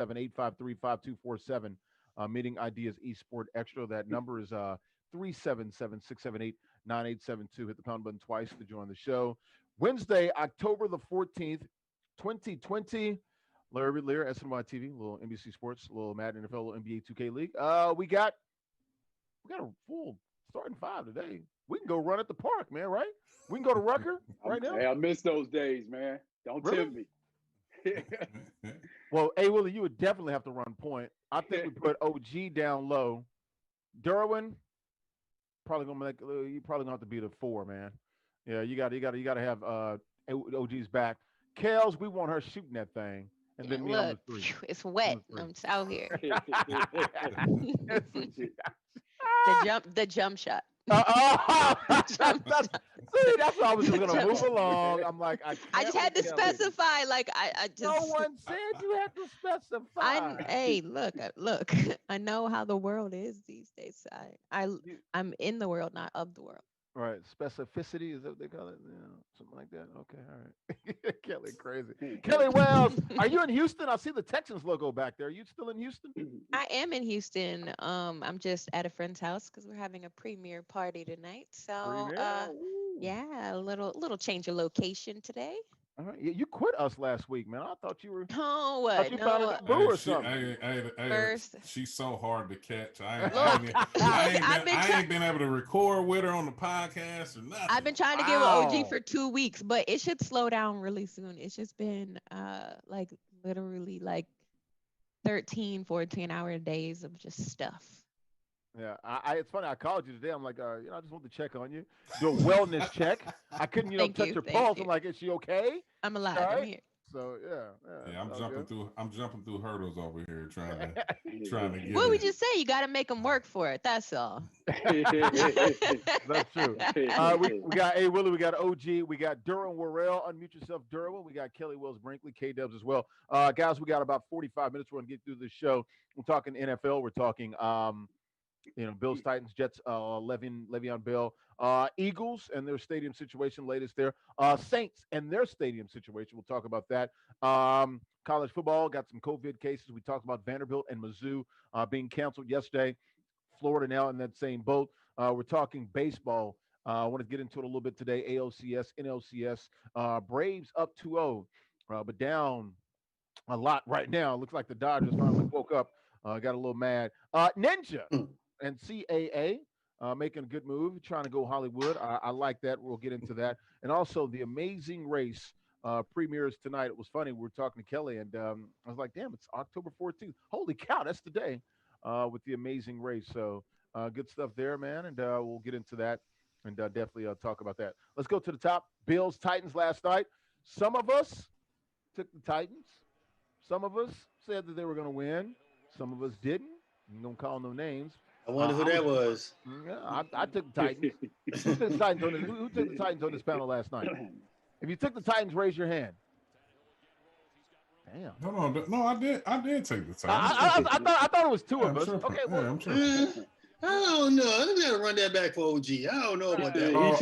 787-853-5247. Meeting ID is Esport Extra. That number is 377-678-9872. Hit the pound button twice to join the show. Wednesday, October the 14th, 2020. Larry Ridley, SNY TV, a little NBC Sports, a little Madden NFL, a little NBA 2K League. We got a full starting five today. We can go run at the park, man, right? We can go to Rucker right now. Hey, I miss those days, man. Don't tempt me. Well, A. Willie, you would definitely have to run point. I think we put OG down low. Derwin, probably gonna have to be the 4, man. Yeah, you got to have OG's back. Kales, we want her shooting that thing. And then me, look, it's wet. I'm out here. the jump shot. That's what I was just gonna move along. I'm like, I just had to specify. Like I just. No one said you had to specify. Hey, look. I know how the world is these days. I'm in the world, not of the world. Right, specificity is that what they call it? Something like that. Okay, all right. Kelly, crazy. Kelly Wells, are you in Houston? I see the Texans logo back there. Are you still in Houston? I am in Houston. I'm just at a friend's house because we're having a premiere party tonight. So, yeah, a little change of location today. All right. You quit us last week, man. I thought you were. No, what? No. Or something. First, she's so hard to catch. I ain't been able to record with her on the podcast or nothing. I've been trying to get with OG for 2 weeks, but it should slow down really soon. It's just been like literally like 13, 14-hour days of just stuff. Yeah, it's funny. I called you today. I'm like, I just want to check on you, do a wellness check. I couldn't, touch her pulse. I'm like, is she okay? I'm alive. Right? I'm here. So yeah. I'm jumping through hurdles over here trying to get. What would you say? You got to make them work for it. That's all. That's true. We got A. Willie. We got OG. We got Durham Worrell. Unmute yourself, Durham. We got Kelly Wells Brinkley, K Dubs as well. Guys, we got about 45 minutes. We're gonna get through this show. We're talking NFL. We're talking. Bills, Titans, Jets, Le'Veon Bell, Eagles and their stadium situation, latest there. Saints and their stadium situation. We'll talk about that. College football got some COVID cases. We talked about Vanderbilt and Mizzou being canceled yesterday. Florida now in that same boat. We're talking baseball. I want to get into it a little bit today. ALCS, NLCS, Braves up 2-0, but down a lot right now. Looks like the Dodgers finally woke up, got a little mad. Ninja and CAA making a good move, trying to go Hollywood. I like that. We'll get into that. And also the Amazing Race premieres tonight. It was funny. We were talking to Kelly, and I was like, damn, it's October 14th. Holy cow, that's the day with the Amazing Race. So good stuff there, man. And we'll get into that and definitely talk about that. Let's go to the top. Bills, Titans last night. Some of us took the Titans. Some of us said that they were going to win. Some of us didn't. I'm going to call no names. I wonder who that was. Yeah, I took the Titans. Who took the Titans on this panel last night? If you took the Titans, raise your hand. Damn. No, I did take the Titans. I thought it was two of us. Sure. Okay, well, I'm sure. I don't know. Let me run that back for OG. I don't know about that. Bro,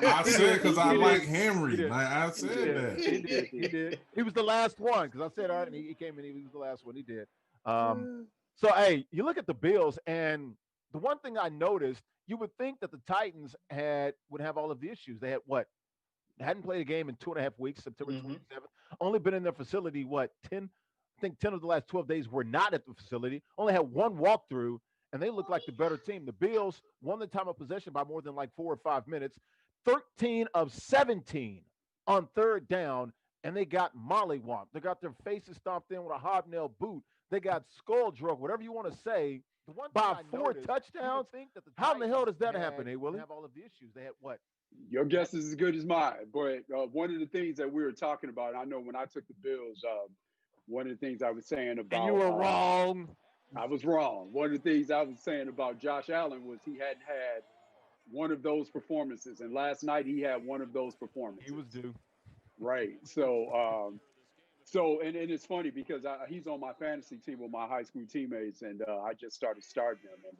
I said because I like Henry. I said that. He did. He was the last one because I said, all right, and he came in. He was the last one. He did. So, hey, you look at the Bills, and the one thing I noticed, you would think that the Titans would have all of the issues. They had what? They hadn't played a game in 2.5 weeks, September 27th. Only been in their facility, 10? I think 10 of the last 12 days were not at the facility. Only had one walkthrough, and they look like the better team. The Bills won the time of possession by more than 4 or 5 minutes. 13 of 17 on third down, and they got mollywomped. They got their faces stomped in with a hobnail boot. They got skull drug, whatever you want to say. By 4 touchdowns. How in the hell does that happen, Willie? Have all of the issues. They had what? Your guess is as good as mine. But one of the things that we were talking about, I know when I took the Bills, one of the things I was saying about. And you were wrong. I was wrong. One of the things I was saying about Josh Allen was he hadn't had one of those performances. And last night he had one of those performances. He was due. Right. So and it's funny because he's on my fantasy team with my high school teammates, and I just started starting him, and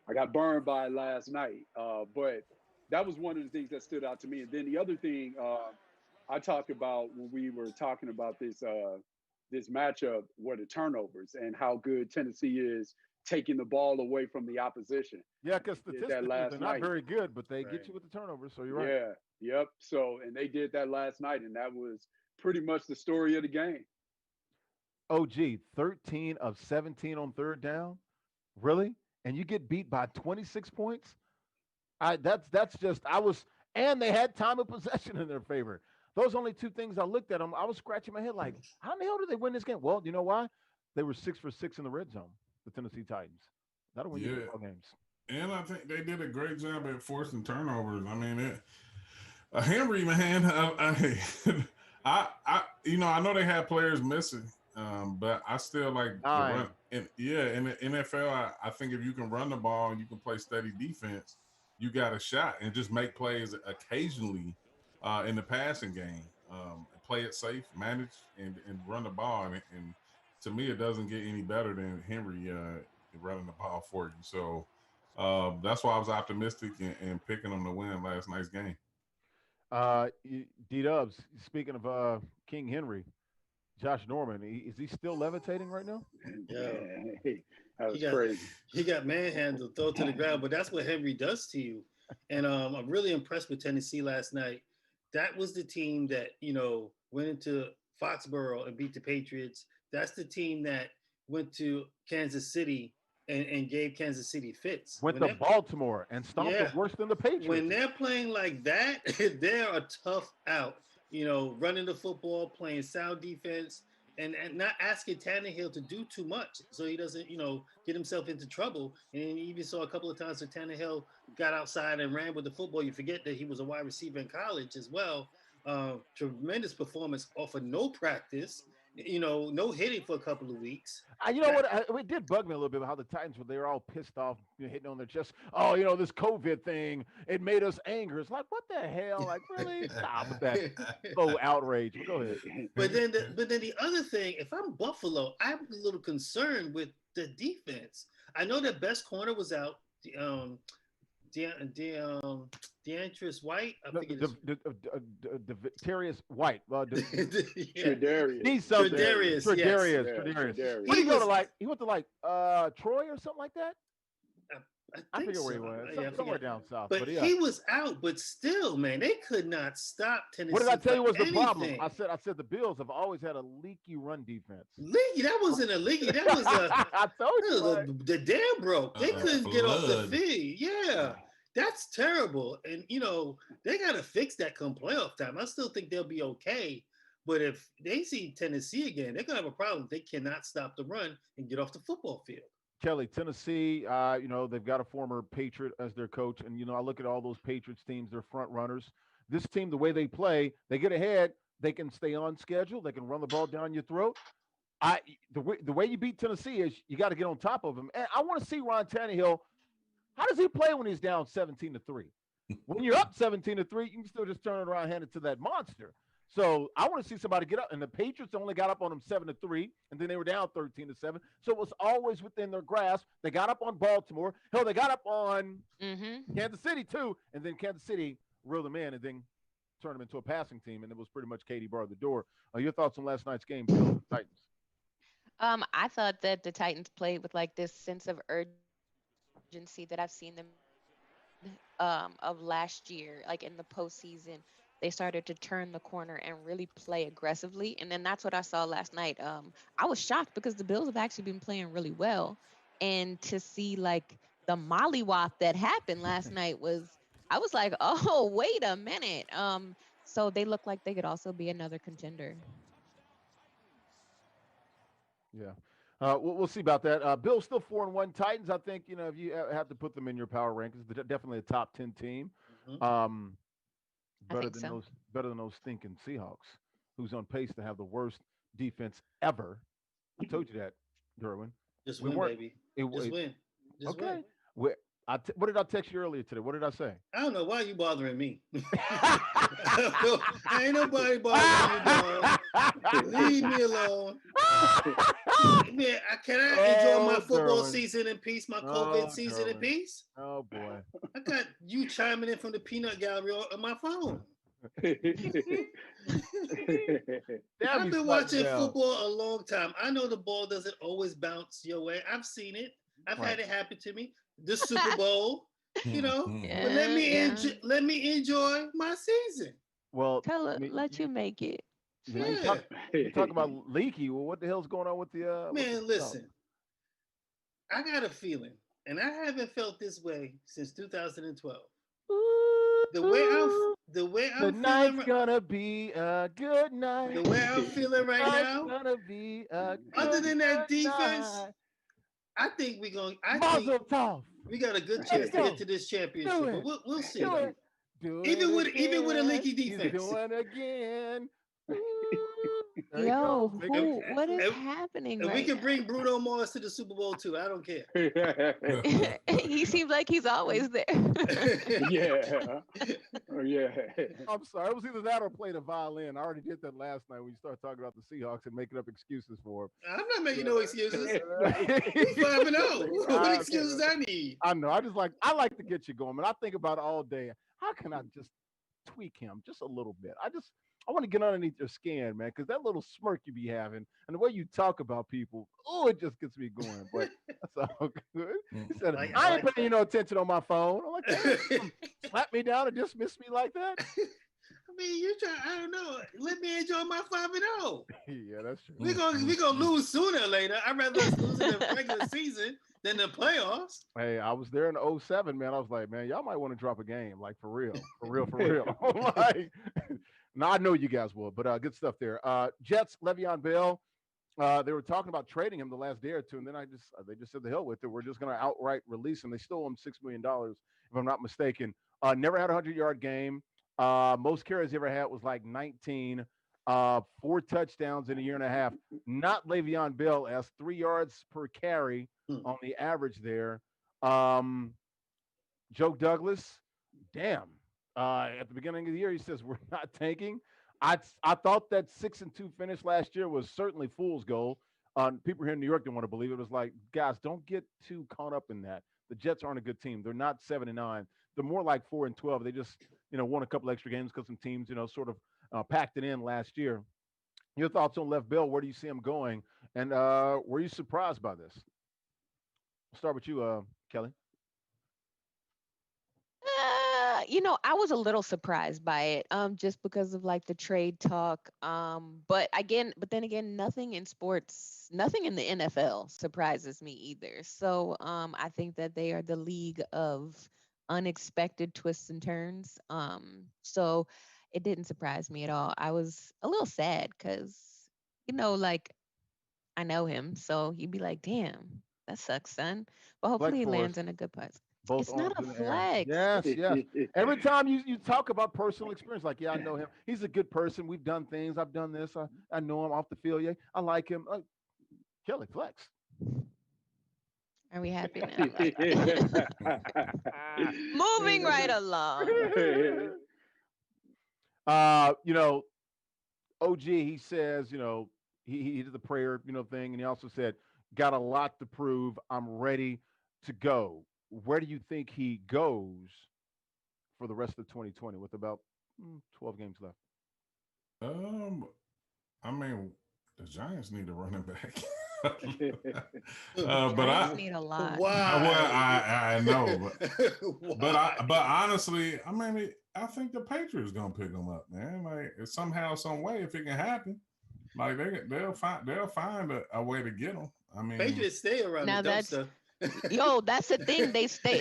I got burned by it last night. But that was one of the things that stood out to me. And then the other thing I talked about when we were talking about this this matchup were the turnovers and how good Tennessee is taking the ball away from the opposition. Yeah, because statistically they're not very good, but they get you with the turnovers. So you're right. Yeah, yep. So, and they did that last night, and that was pretty much the story of the game. OG, 13 of 17 on third down. Really? And you get beat by 26 points? That's just and they had time of possession in their favor. Those only two things I looked at them. I was scratching my head like, how in the hell did they win this game? Well, you know why? They were 6 for 6 in the red zone, the Tennessee Titans. That'll win you football games. And I think they did a great job at forcing turnovers. I mean, Henry, man, I know they had players missing, but I still like the run. In the NFL, I think if you can run the ball and you can play steady defense, you got a shot, and just make plays occasionally in the passing game. Play it safe, manage, and run the ball. And to me, it doesn't get any better than Henry running the ball for you. So that's why I was optimistic and picking them to win last night's game. D-Dubs, speaking of King Henry, Josh Norman, is he still levitating right now? Yeah. That was crazy. He got manhandled, thrown to the ground, but that's what Henry does to you. And I'm really impressed with Tennessee last night. That was the team that, went into Foxborough and beat the Patriots. That's the team that went to Kansas City and gave Kansas City fits. Went to Baltimore and stomped them worse than the Patriots. When they're playing like that, they're a tough out. Running the football, playing sound defense, and not asking Tannehill to do too much so he doesn't, get himself into trouble. And you even saw a couple of times that Tannehill got outside and ran with the football. You forget that he was a wide receiver in college as well. Tremendous performance off of no practice, no hitting for a couple of weeks. You know what? It did bug me a little bit how the Titans, they were all pissed off, hitting on their chest. Oh, this COVID thing, it made us angry. It's like, what the hell? Like, really? Stop with that. Oh, outrage. Go ahead. But then the other thing, if I'm Buffalo, I'm a little concerned with the defense. I know their best corner was out. DeAndre White. I think it's Terrius White. Tredarius. He's something. Tredarius. He went to Troy or something like that. I forget where he went. Somewhere down south. But he was out. But still, man, they could not stop Tennessee. What did I tell you was the problem? I said the Bills have always had a leaky run defense. Leaky? That wasn't a leaky. That was I told you. The dam broke. They couldn't get off the field. Yeah. That's terrible. And, they got to fix that come playoff time. I still think they'll be okay. But if they see Tennessee again, they're going to have a problem. They cannot stop the run and get off the football field. Kelly, Tennessee, they've got a former Patriot as their coach. And, I look at all those Patriots teams, they're front runners. This team, the way they play, they get ahead. They can stay on schedule. They can run the ball down your throat. The way you beat Tennessee is you got to get on top of them. And I want to see Ron Tannehill. How does he play when he's down 17-3? When you're up 17-3, you can still just turn it around and hand it to that monster. So I want to see somebody get up. And the Patriots only got up on them 7-3, and then they were down 13-7. So it was always within their grasp. They got up on Baltimore. Hell, they got up on Kansas City too, and then Kansas City reeled them in and then turned them into a passing team, and it was pretty much Katie barred the door. Your thoughts on last night's game, Bills Titans? I thought that the Titans played with like this sense of urgency that I've seen them of last year, like in the postseason. They started to turn the corner and really play aggressively, and then that's what I saw last night. I was shocked because the Bills have actually been playing really well, and to see like the mollywop that happened last night I was like, oh, wait a minute. So they look like they could also be another contender. Yeah. We'll see about that. Bills still 4-1. Titans, I think, if you have to put them in your power rankings, they're definitely a top 10 team. Better than those stinking Seahawks, who's on pace to have the worst defense ever. I told you that, Derwin. Just win, baby. Just win. Okay. What did I text you earlier today? What did I say? I don't know. Why are you bothering me? Ain't nobody bothering you, dog. Leave me alone. Man, can I enjoy my football season in peace, my COVID season in peace? Oh, boy. I got you chiming in from the peanut gallery on my phone. Damn, I've you been slightly watching down. football a long time. I know the ball doesn't always bounce your way. I've seen it. I've Right. had it happen to me. The Super Bowl, you know. But let Yeah, me yeah. enjoy. Let me enjoy my season. Well, I mean, Let you make it. yeah, Yeah, you talk about leaky. Well, what the hell's going on with the man. Seahawks? Listen, I got a feeling, and I haven't felt this way since 2012. The way I'm, Ooh, the way I'm tonight's feeling, gonna be a good night. the way I'm feeling right Tonight's now. gonna be a Other good, than that good defense, night. I think we're going. I think Mazel tov. we got a good Let's chance to get go. to this Do championship, but it. we'll Do see. it. Do it Even with a again. leaky He's defense, doing again. Ooh, there he Yo, goes. Making who? What is excuses. and, happening and we right can now? bring Bruno Mars to the Super Bowl too. I don't care. He seems like he's always there. Yeah. Oh, yeah. I'm sorry. It was either that or play the violin. I already did that last night when you started talking about the Seahawks and making up excuses for I'm not making no excuses. them. We 5-0. What I, excuses I need? I know. I like to get you going, man. I think about it all day. How can I just tweak him just a little bit? I want to get underneath your skin, man, because that little smirk you be having and the way you talk about people, oh, it just gets me going. But that's all good. He said, Like, I ain't like, paying you no attention on my phone. I'm like, damn, you I slap me down and dismiss me like that? mean, you try. I don't know. Let me enjoy my 5-0. Yeah, that's true. We gonna lose sooner or later. I'd rather us lose in the regular season than the playoffs. Hey, I was there in '07, man. I was like, man, y'all might want to drop a game, like for real, for real, for real. Like, no, I know you guys will, but good stuff there. Jets, Le'Veon Bell. They were talking about trading him the last day or two, and then they just said the hell with it. We're just going to outright release him. They still owe him $6 million, if I'm not mistaken. Never had a 100-yard game. Most carries he ever had was like 19. 4 touchdowns in a year and a half. Not Le'Veon Bell as 3 yards per carry Hmm. on the average there. Um, Joe Douglas, damn. At the beginning of the year, he says we're not tanking. I thought that 6-2 finish last year was certainly fool's goal. People here in New York didn't want to believe it. It was like, guys, don't get too caught up in that. The Jets aren't a good team. They're not 7-9. They're more like 4-12. They just won a couple extra games because some teams sort of packed it in last year. Your thoughts on Left Bill? Where do you see him going? And were you surprised by this? I'll start with you, Kelly. I was a little surprised by it, just because of like the trade talk. But then again, nothing in sports, nothing in the NFL surprises me either. So, I think that they are the league of unexpected twists and turns. So it didn't surprise me at all. I was a little sad because, like I know him, so he'd be like, "Damn, that sucks, son." But Flex hopefully he for us. lands in a good place. Both It's not arms a in the air. flex. Yes, yes. Every time you talk about personal experience, like, yeah, I know him. He's a good person. We've done things. I've done this. I know him off the field. Yeah, I like him. Kelly Flex. Are we happy now? Moving right along. You know, OG, he says, he did the prayer, thing, and he also said, got a lot to prove. I'm ready to go. Where do you think he goes for the rest of 2020 with about 12 games left? I mean, the Giants need a running back. But Giants need a lot. well, Why? I know, Why? but honestly, I mean, I think the Patriots gonna pick him up, man. Like somehow, some way, if it can happen, like they'll find a way to get him. I mean, Patriots stay around Now the that's dumpster. that's the thing.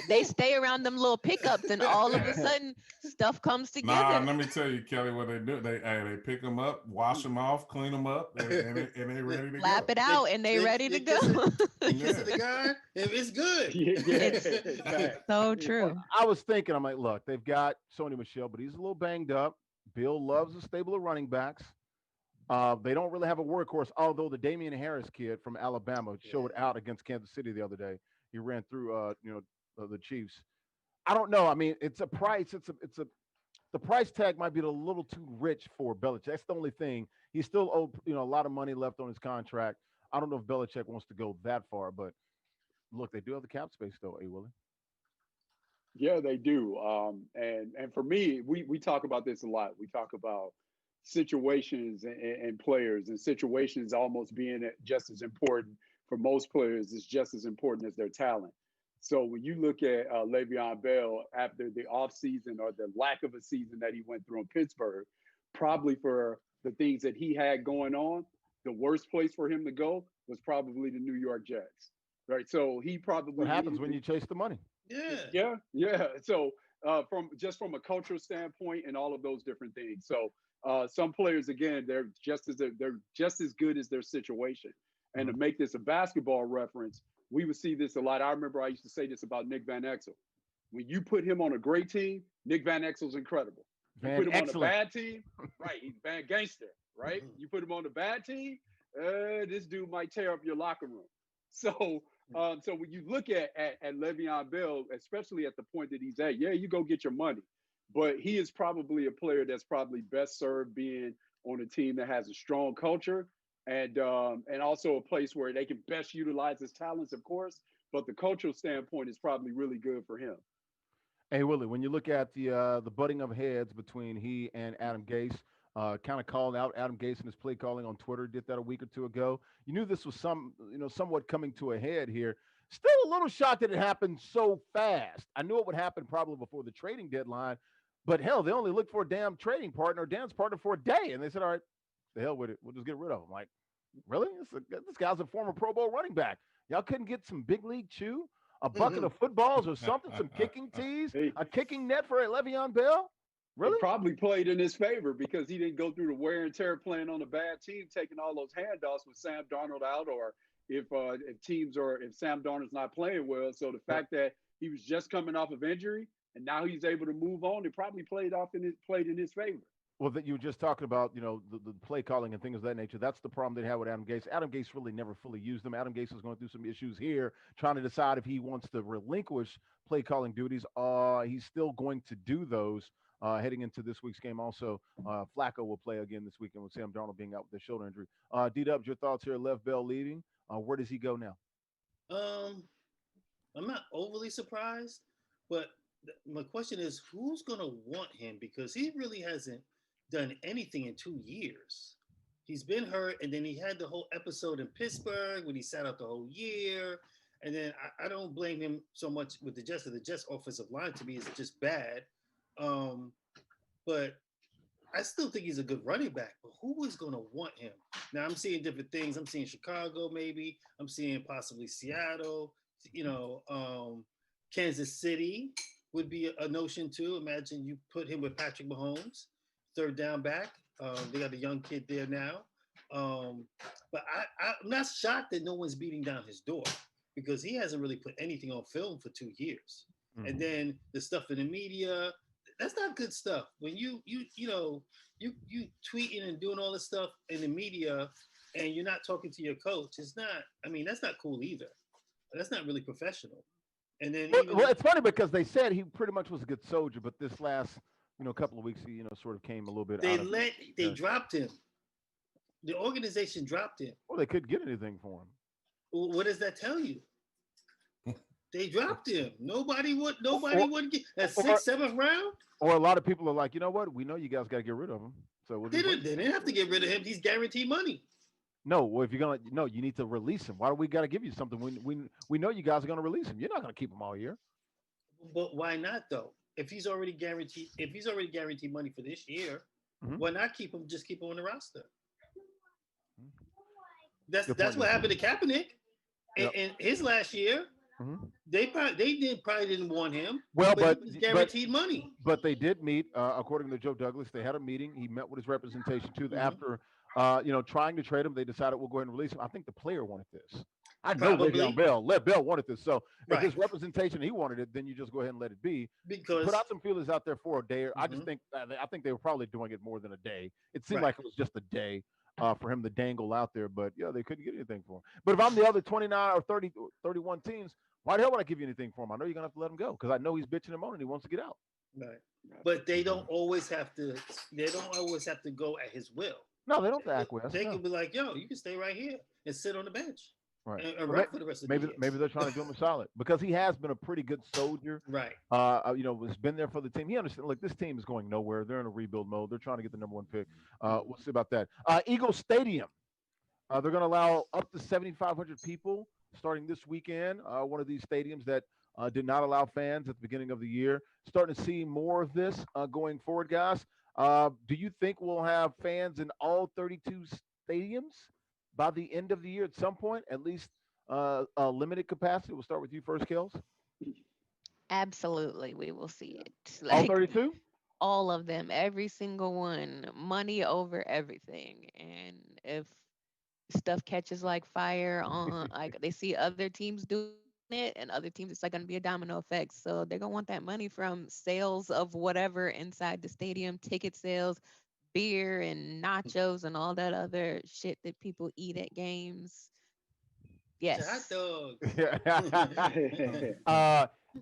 They stay around them little pickups, and all of a sudden stuff comes nah, together. let me tell you, Kelly, what they do. They pick them up, wash them off, clean them up, and they ready to Lap go. it out, and they ready to go. They kiss it to God. If it's good. Yeah. So Well, true. I was thinking, I'm like, look, they've got Sony Michelle, but he's a little banged up. Bill loves a stable of running backs. They don't really have a workhorse, although the Damian Harris kid from Alabama showed out against Kansas City the other day. He ran through, the Chiefs. I don't know. I mean, it's a price. The price tag might be a little too rich for Belichick. That's the only thing. He's still owed, a lot of money left on his contract. I don't know if Belichick wants to go that far, but look, they do have the cap space though, Willie. Yeah, they do. And for me, we talk about this a lot. We talk about situations and players, and situations almost being just as important for most players is just as important as their talent. So when you look at Le'Veon Bell after the offseason or the lack of a season that he went through in Pittsburgh, probably for the things that he had going on, the worst place for him to go was probably the New York Jets. Right. So he What probably happens needed when you chase the money? Yeah. yeah. So from a cultural standpoint and all of those different things. So some players again, they're just as good as their situation. And to Mhm. make this a basketball reference, we would see this a lot. I remember I used to say this about Nick Van Exel. When you put him on a great team, Nick Van Exel's incredible. You Van put him on a excellent. bad team, right? He's Van Gangster, right? Mhm. You put him on a bad team, this dude might tear up your locker room. So so when you look at Le'Veon Bell, especially at the point that he's at, yeah, you go get your money, but he is probably a player that's probably best served being on a team that has a strong culture and also a place where they can best utilize his talents, of course. But the cultural standpoint is probably really good for him. Hey Willie, when you look at the butting of heads between he and Adam Gase, kind of calling out Adam Gase and his play calling on Twitter, did that a week or two ago. You knew this was somewhat coming to a head here. Still a little shocked that it happened so fast. I knew it would happen probably before the trading deadline, but hell, they only looked for a damn trading partner, dance partner for a day, and they said, "All right, the hell with it, we'll just get rid of him." Like, really? This guy's a former Pro Bowl running back. Y'all couldn't get some big league chew, a bucket of footballs or something, some kicking tees, He a kicking net for Le'Veon Bell? it Really? probably played in his favor because he didn't go through the wear and tear playing on a bad team, taking all those handoffs with Sam Darnold out, or if Sam Darnold's not playing well. So the fact that he was just coming off of injury and now he's able to move on, it probably played in his favor. Well, that you were just talking about, the play calling and things of that nature. That's the problem they had with Adam Gase. Adam Gase really never fully used them. Adam Gase is going through some issues here, trying to decide if he wants to relinquish play calling duties. He's still going to do those heading into this week's game. Also, Flacco will play again this weekend with Sam Darnold being out with a shoulder injury. D-Dubs, your thoughts here? Lev Bell leaving. Where does he go now? Um, I'm not overly surprised, but my question is, who's gonna want him because he really hasn't done anything in 2 years. He's been hurt, and then he had the whole episode in Pittsburgh when he sat out the whole year. And then I don't blame him so much with the Jets. The Jets offensive line to me is just bad. Um, but I still think he's a good running back. But who is going to want him? Now I'm seeing different things. I'm seeing Chicago, maybe. I'm seeing possibly Seattle. You know, Kansas City would be a notion too. Imagine you put him with Patrick Mahomes, third down back. They got a young kid there now. But I'm not shocked that no one's beating down his door because he hasn't really put anything on film for 2 years. Mm-hmm. And then the stuff in the media, that's not good stuff. When you tweeting and doing all this stuff in the media and you're not talking to your coach, it's not, I mean, that's not cool either. That's not really professional. And then well, it's funny because they said he pretty much was a good soldier, but this last, couple of weeks, he, sort of came a little bit. They dropped him. The organization dropped him. Well, they couldn't get anything for him. What does that tell you? They dropped him. Nobody would get that sixth, seventh round. Or a lot of people are like, you know what? We know you guys got to get rid of him. So they didn't have to get rid of him. He's guaranteed money. No, well, if you're gonna, no, you need to release him. Why do we got to give you something? We know you guys are gonna release him. You're not gonna keep him all year. But why not though? If he's already guaranteed money for this year, mm-hmm. Why not keep him? Just keep him on the roster. Mm-hmm. That's what happened to Kaepernick in his last year. Mm-hmm. They probably didn't want him. Well, but he was guaranteed money. But they did meet, according to Joe Douglas. They had a meeting. He met with his representation too. Mm-hmm. After trying to trade him, they decided we'll go ahead and release him. I think the player wanted this. I know Lev Bell wanted this. So if his representation, he wanted it, then you just go ahead and let it be. Because put out some feelers out there for a day. Mm-hmm. I think they were probably doing it more than a day. It seemed like it was just a day for him to dangle out there. But yeah, they couldn't get anything for him. But if I'm the other 29 or 30, 31 teams, why the hell would I give you anything for him? I know you're gonna have to let him go because I know he's bitching and moaning. He wants to get out. Right. But they don't always have to. They don't always have to go at his will. No, they don't have to acquiesce. They can be like, "Yo, you can stay right here and sit on the bench." Right. and rock for the rest of the year. Maybe they're trying to do him a solid because he has been a pretty good soldier. Right. Has been there for the team. He understands. Like this team is going nowhere. They're in a rebuild mode. They're trying to get the number one pick. We'll see about that. Eagle Stadium. They're going to allow up to 7,500 people starting this weekend. One of these stadiums that did not allow fans at the beginning of the year. Starting to see more of this going forward, guys. Do you think we'll have fans in all 32 stadiums by the end of the year at some point? At least a limited capacity. We'll start with you first, Kels. Absolutely, we will see it. All Like 32? all of them, every single one, money over everything. And if stuff catches like fire on, like they see other teams doing it and other teams, it's like going to be a domino effect. So they're going to want that money from sales of whatever inside the stadium, ticket sales, beer and nachos and all that other shit that people eat at games. Hot Yes. dog.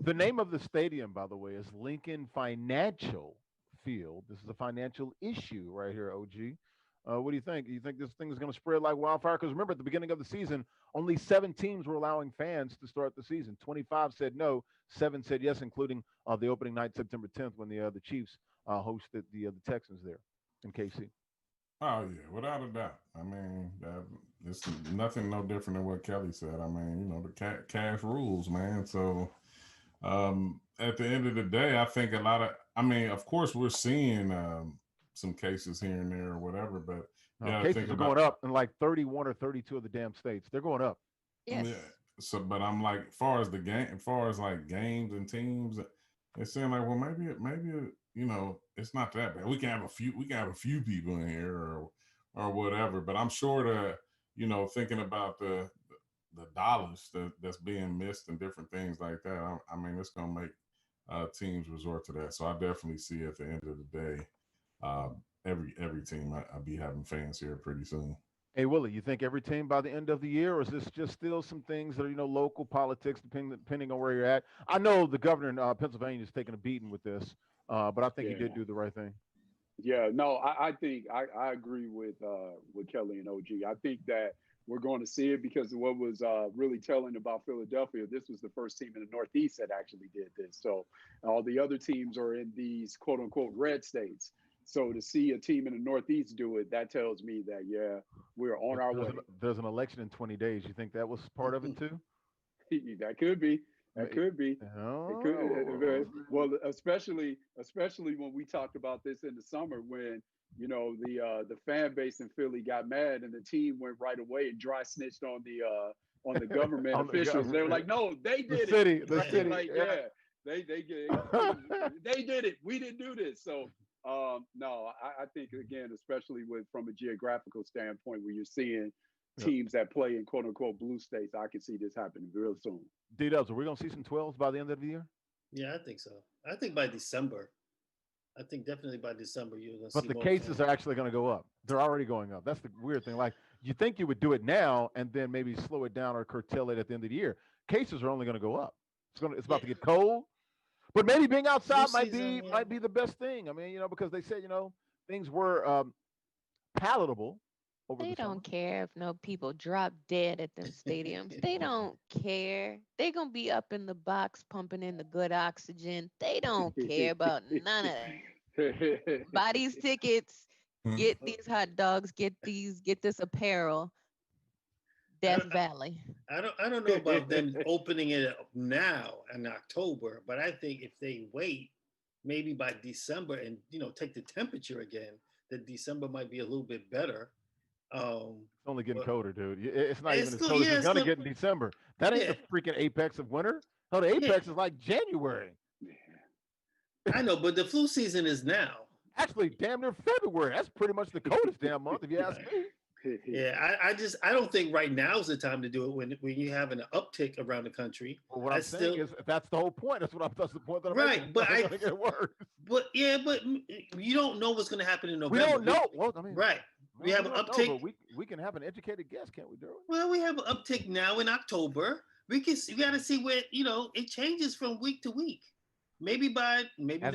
The name of the stadium, by the way, is Lincoln Financial Field. This is a financial issue right here, OG. What do you think? Do you think this thing is going to spread like wildfire? Because remember, at the beginning of the season, only 7 teams were allowing fans to start the season. 25 said no, 7 said yes, including the opening night, September 10th, when the Chiefs hosted the Texans there in KC. Oh yeah, without a doubt. I mean, it's nothing no different than what Kelly said. I mean, the cash rules, man. So at the end of the day, I think a lot of. I mean, of course, we're seeing some cases here and there or whatever, but cases are going up in like 31 or 32 of the damn states. They're going up. Yes. Yeah. So, but I'm like, as far as like games and teams, it's saying like, well, maybe it's not that bad. We can have a few people in here or whatever. But I'm sure that thinking about the dollars that's being missed and different things like that. I mean, it's gonna make teams resort to that. So I definitely see at the end of the day, every team I'll be having fans here pretty soon. Hey, Willie, you think every team by the end of the year, or is this just still some things that are, local politics, depending on where you're at? I know the governor in Pennsylvania is taking a beating with this, but I think he did do the right thing. Yeah, no, I think I agree with Kelly and OG. I think that we're going to see it because what was really telling about Philadelphia, this was the first team in the Northeast that actually did this. So all the other teams are in these quote unquote red states. So to see a team in the Northeast do it, that tells me that, we're on our way. There's an election in 20 days. You think that was part of it too? That could be. That could be. Oh. Well, especially when we talked about this in the summer when, the fan base in Philly got mad and the team went right away and dry snitched on the government officials. They were like, no, they did it. The city. Like, they did it. We didn't do this. So no, I think again, especially from a geographical standpoint, where you're seeing teams that play in quote unquote blue states, I can see this happening real soon. D-Dubs, are we going to see some 12s by the end of the year? Yeah, I think so. I think by December. I think definitely by December you're going to see. But the cases are actually going to go up. They're already going up. That's the weird thing. Like you think you would do it now and then maybe slow it down or curtail it at the end of the year. Cases are only going to go up. It's about to get cold. But maybe being outside might be the best thing. I mean, because they said, things were palatable over They the summer. don't care if no people drop dead at them stadiums. They don't care. They gonna be up in the box pumping in the good oxygen. They don't care about none of that. Buy these tickets, get these hot dogs, get this apparel. Death Valley. I don't know about them opening it up now in October, but I think if they wait, maybe by December and take the temperature again, that December might be a little bit better. It's only getting colder, dude. It's not even as cold as it's gonna get in December. That ain't the freaking apex of winter. No, the apex is like January. I know, but the flu season is now. Actually, damn near February. That's pretty much the coldest damn month, if you ask me. Yeah, I don't think right now is the time to do it when you have an uptick around the country. Well, what I'm saying is that's the whole point. That's the point that I'm right. making. But I think it works. But you don't know what's going to happen in November. We don't know. Well, I mean, right. We have an uptick. Know, we can have an educated guess, can't we, Daryl? Well, we have an uptick now in October. We got to see where it changes from week to week. Maybe November.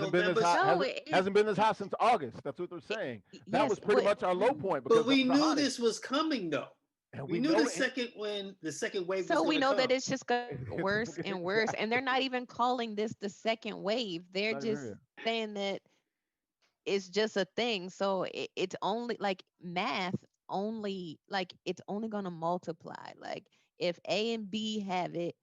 Hasn't been this hot since August. That's what they're saying. That was pretty much our low point. But we knew this was coming, though. And we knew the second wave was So we know come. that it's just getting worse and worse. And they're not even calling this the second wave. They're just saying that it's just a thing. So it's only like math only, like it's only going to multiply. Like if A and B have it,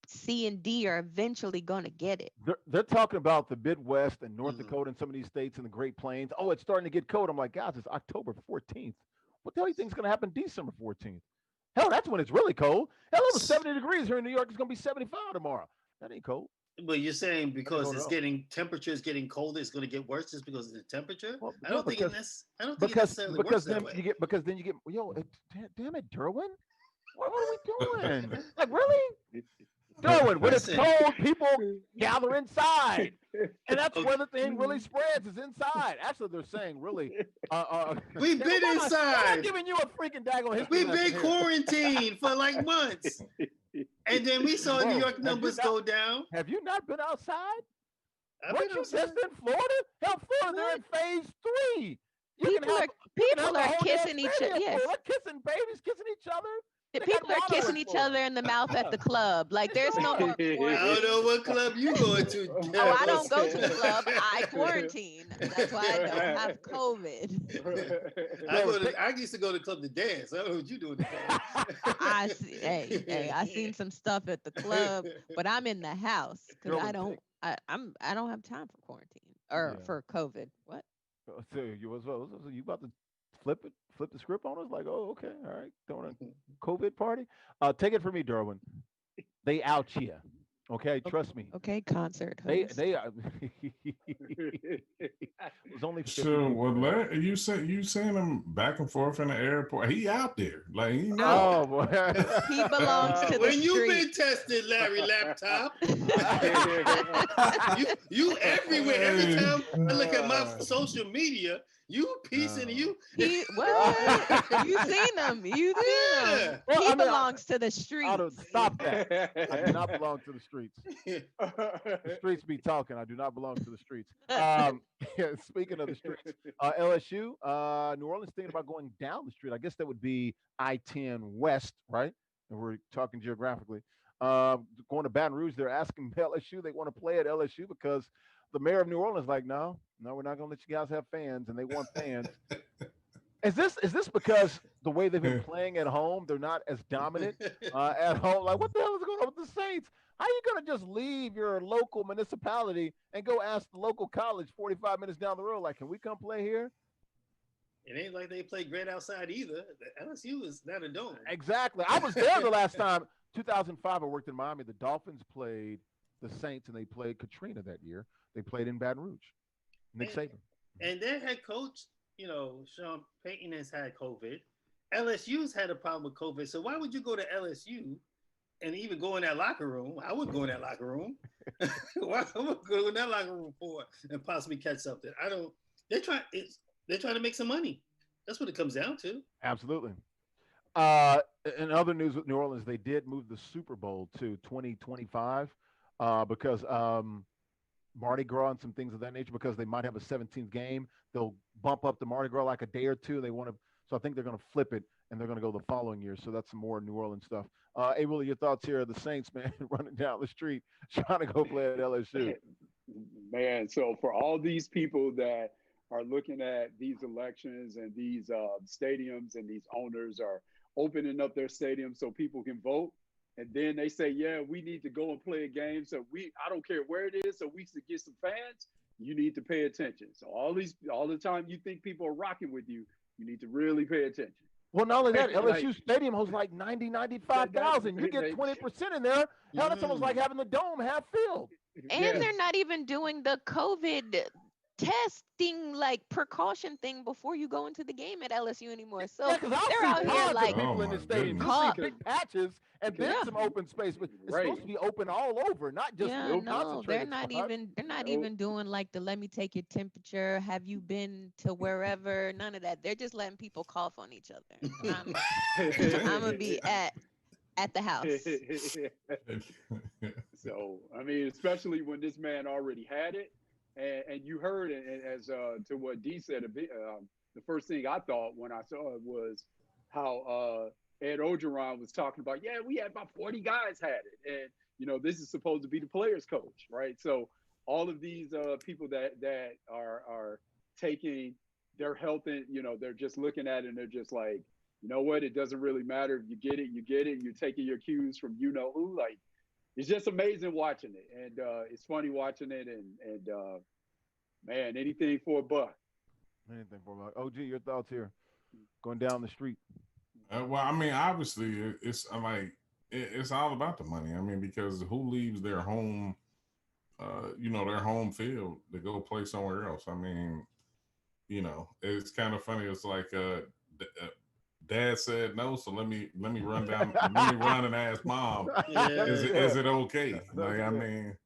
C and D are eventually going to get it. They're talking about the Midwest and North Dakota and some of these states in the Great Plains. Oh, it's starting to get cold. I'm like, guys, it's October 14th. What the hell do you think is going to happen December 14th? Hell, that's when it's really cold. Hell, it was 70 degrees here in New York. It's going to be 75 tomorrow. That ain't cold. But you're saying because temperature is getting colder, it's going to get worse just because of the temperature? Well, I don't think it necessarily works that way. Because then you get damn it, Derwin. What are we doing? Like, really? Derwin, when it's cold, people gather inside. And that's where the thing really spreads, is inside. Actually, they're saying really. We've been inside. I'm giving you a freaking daggone history. We've been quarantined for like months. And then we saw New York numbers go down. Have you not been outside? Weren't you just in Florida? Hell, Florida, they're in phase 3. People are kissing each other. Yes. Kissing babies, kissing each other. People are kissing each other in the mouth at the club. Like there's no more quarantine. I don't know what club you going to. Oh, I don't go to the club. I quarantine. That's why I don't have COVID. I used to go to the club to dance. I don't know what you doing. I seen some stuff at the club, but I'm in the house because I don't have time for quarantine or for COVID. What? So you about to flip the script on us? Like, oh, okay, all right, throwing a COVID party. Take it from me, Derwin. They out here. Okay, trust me. Okay, concert host. They are. It was only 50. So, well, Larry, you seen him back and forth in the airport. He out there, like he oh boy. He belongs to the when street. You've been tested, Larry Laptop. you everywhere. Every time I look at my social media, you piecing you. What? You seen him? You seen him? Well, he belongs to the streets. Stop that! I do not belong to the streets. The streets be talking. I do not belong to the streets. Speaking of the streets, LSU, New Orleans thinking about going down the street. I guess that would be I-10 West, right? And we're talking geographically. Going to Baton Rouge, they're asking LSU. They want to play at LSU because the mayor of New Orleans is like, no, we're not going to let you guys have fans, and they want fans. Is this because the way they've been playing at home, they're not as dominant at home? Like, what the hell is going on with the Saints? How are you going to just leave your local municipality and go ask the local college 45 minutes down the road, like, can we come play here? It ain't like they play great outside either. The LSU is not a dome. Exactly. I was there the last time. 2005, I worked in Miami. The Dolphins played the Saints, and they played Katrina that year. They played in Baton Rouge. Nick Saban. And their head coach, Sean Payton has had COVID. LSU's had a problem with COVID. So why would you go to LSU and even go in that locker room? I wouldn't go in that locker room. Why would I go in that locker room for and possibly catch something? They're trying to make some money. That's what it comes down to. Absolutely. In other news with New Orleans, they did move the Super Bowl to 2025 because Mardi Gras and some things of that nature, because they might have a 17th game. They'll bump up the Mardi Gras like a day or two. So I think they're going to flip it, and they're going to go the following year. So that's some more New Orleans stuff. Hey, Willie, your thoughts here? The Saints, man, running down the street trying to go play at LSU. Man, so for all these people that are looking at these elections and these stadiums, and these owners are opening up their stadiums so people can vote, and then they say, yeah, we need to go and play a game. So I don't care where it is, so we should get some fans. You need to pay attention. So all the time you think people are rocking with you, you need to really pay attention. Well, not only that, LSU Stadium holds like 95,000. You get 20% in there. Hell, that's almost like having the dome half filled. And they're not even doing the COVID testing, like precaution thing before you go into the game at LSU anymore. So they're out here like people in the stadium. You see big patches and then some open space, but it's supposed to be open all over, not just they're not even doing like the let me take your temperature, have you been to wherever, none of that. They're just letting people cough on each other. I'm gonna be at the house. So I mean, especially when this man already had it. And you heard it as to what D said. The first thing I thought when I saw it was, how Ed Ogeron was talking about, yeah, we had about 40 guys had it, and this is supposed to be the players' coach, right? So all of these people that are taking their health, and they're just looking at it and they're just like, you know what, it doesn't really matter if you get it, you get it. You're taking your cues from who. Like, it's just amazing watching it, and it's funny watching it, and man, anything for a buck. Anything for about OG, your thoughts here? Going down the street. Well, I mean, obviously, it's it's all about the money. I mean, because who leaves their home, their home field to go play somewhere else? I mean, it's kind of funny. It's like dad said no, so let me run down, let me run and ask mom, is it okay? Like, I mean,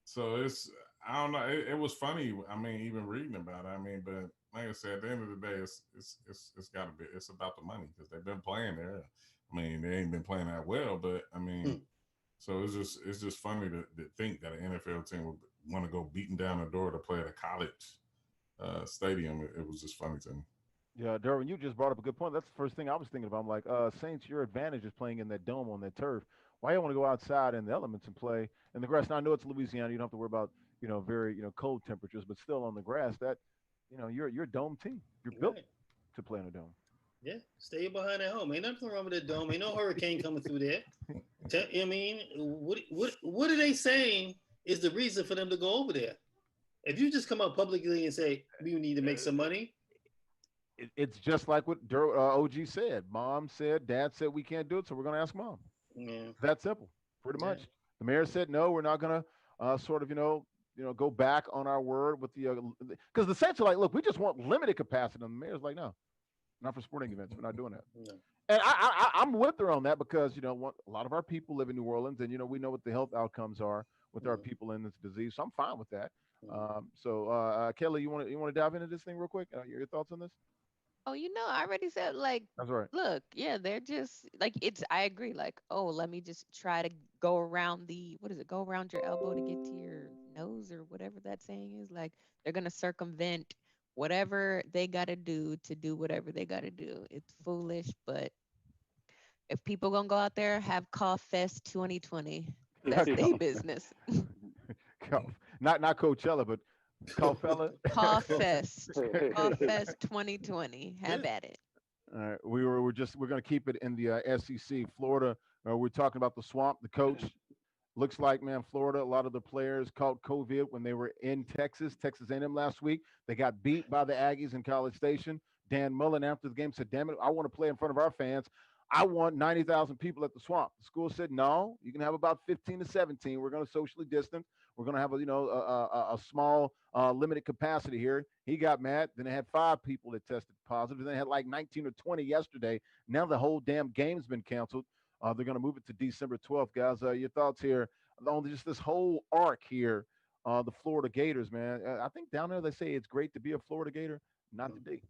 so it's, I don't know. It was funny. I mean, even reading about it. I mean, but like I said, at the end of the day, it's got to be. It's about the money because they've been playing there. I mean, they ain't been playing that well, but I mean, so it's just funny to think that an NFL team would want to go beating down the door to play at a college stadium. It was just funny to me. Yeah, Derwin, you just brought up a good point. That's the first thing I was thinking about. I'm like, Saints, your advantage is playing in that dome on that turf. Why you want to go outside in the elements and play in the grass? Now I know it's Louisiana. You don't have to worry about very cold temperatures, but still on the grass, that you're a dome team. You're built to play in a dome. Yeah, stay behind at home. Ain't nothing wrong with the dome. Ain't no hurricane coming through there. I mean, what are they saying is the reason for them to go over there? If you just come out publicly and say we need to make some money, it's just like what OG said. Mom said, Dad said we can't do it, so we're going to ask Mom. Yeah. That simple, pretty much. The mayor said no, we're not going to sort of go back on our word with the because the Saints are like, look, we just want limited capacity, and the mayor's like, no, not for sporting events. We're not doing that. No. And I'm with her on that because a lot of our people live in New Orleans, and we know what the health outcomes are with our people in this disease. So I'm fine with that. Kelly, you want to dive into this thing real quick? Your thoughts on this? Oh, I already said, like, that's right. Look, yeah, they're just like, I agree. Like, oh, let me just try to go around go around your elbow to get to your nose or whatever that saying is. Like, they're going to circumvent whatever they got to do whatever they got to do. It's foolish, but if people going to go out there, have Cough Fest 2020, that's their business. Not Coachella, but Cough-fella. Cough Fest. Cough Fest 2020. Have at it. All right. We're going to keep it in the SEC. Florida, we're talking about the swamp. The coach looks like, man, Florida, a lot of the players caught COVID when they were in Texas A&M last week. They got beat by the Aggies in College Station. Dan Mullen after the game said, damn it, I want to play in front of our fans. I want 90,000 people at the swamp. The school said, no, you can have about 15 to 17. We're going to socially distance. We're going to have a small limited capacity here. He got mad. Then they had 5 people that tested positive. Then they had like 19 or 20 yesterday. Now the whole damn game's been canceled. They're going to move it to December 12th. Guys, your thoughts here on just this whole arc here, the Florida Gators, man. I think down there they say it's great to be a Florida Gator, not to be.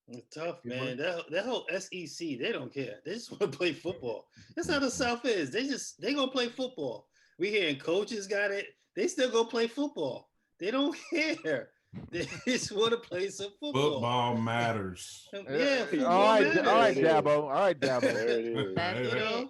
It's tough, man. That whole SEC, they don't care. They just want to play football. That's how the South is. They gonna play football. We hearing coaches got it. They still go play football. They don't care. They just want to play some football. Football matters. Yeah. All right, Dabo. All right, Dabo. There it is.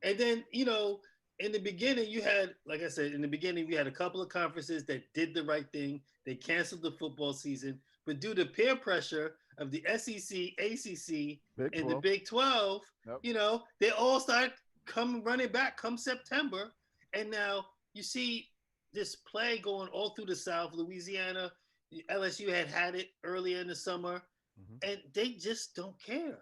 And then in the beginning, you had, like I said, we had a couple of conferences that did the right thing. They canceled the football season, but due to peer pressure of the SEC, ACC, and the Big 12, they all start running back come September. And now you see this play going all through the South, Louisiana, LSU had it earlier in the summer, and they just don't care.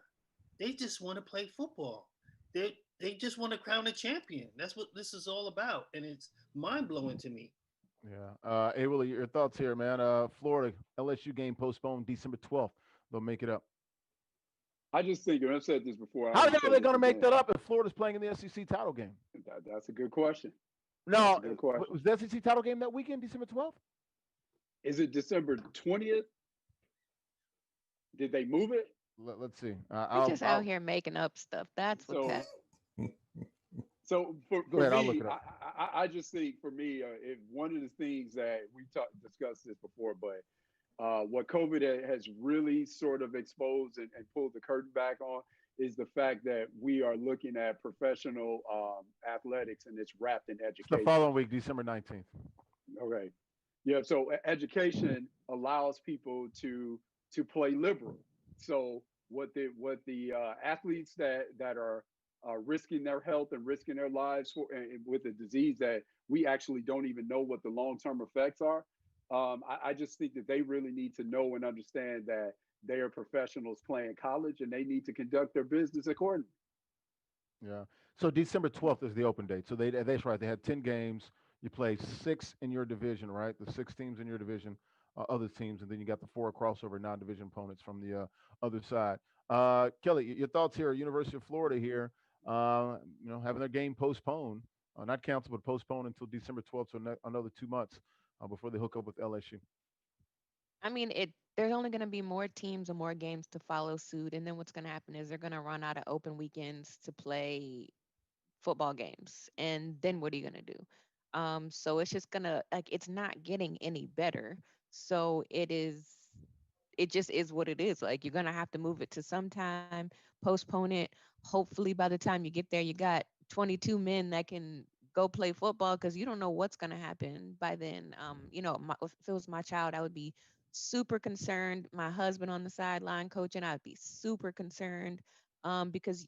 They just want to play football. They just want to crown a champion. That's what this is all about, and it's mind-blowing to me. Yeah. Hey, Willie, your thoughts here, man. Florida, LSU game postponed December 12th. They'll make it up. I just think, and I've said this before. How are they going to make that up if Florida's playing in the SEC title game? That's a good question. No, was the SEC title game that weekend, December 12th? Is it December 20th? Did they move it? Let's see. You're just out here making up stuff. That's what's happening. So for ahead, me, I'll look it up. I just think for me, one of the things that we discussed this before, but What COVID has really sort of exposed and pulled the curtain back on is the fact that we are looking at professional athletics, and it's wrapped in It's the education. following week, December 19th. Okay. Yeah. So education allows people to play liberal. So what the athletes that are risking their health and risking their lives for, and with a disease that we actually don't even know what the long term effects are. I just think that they really need to know and understand that they are professionals playing college, and they need to conduct their business accordingly. Yeah. So December 12th is the open date. So that's right. They had 10 games. You play six in your division, right? The six teams in your division, other teams, and then you got the four crossover non-division opponents from the other side. Kelly, your thoughts here? University of Florida here, having their game postponed, not canceled, but postponed until December 12th, so another 2 months before they hook up with LSU. I mean, there's only going to be more teams and more games to follow suit, and then what's going to happen is they're going to run out of open weekends to play football games, and then what are you going to do? So it's just gonna like it's not getting any better. So it just is what it is. Like you're gonna have to move it to sometime, postpone it. Hopefully by the time you get there, you got 22 men that can go play football because you don't know what's gonna happen by then. If it was my child, I would be super concerned. My husband on the sideline coaching, I'd be super concerned because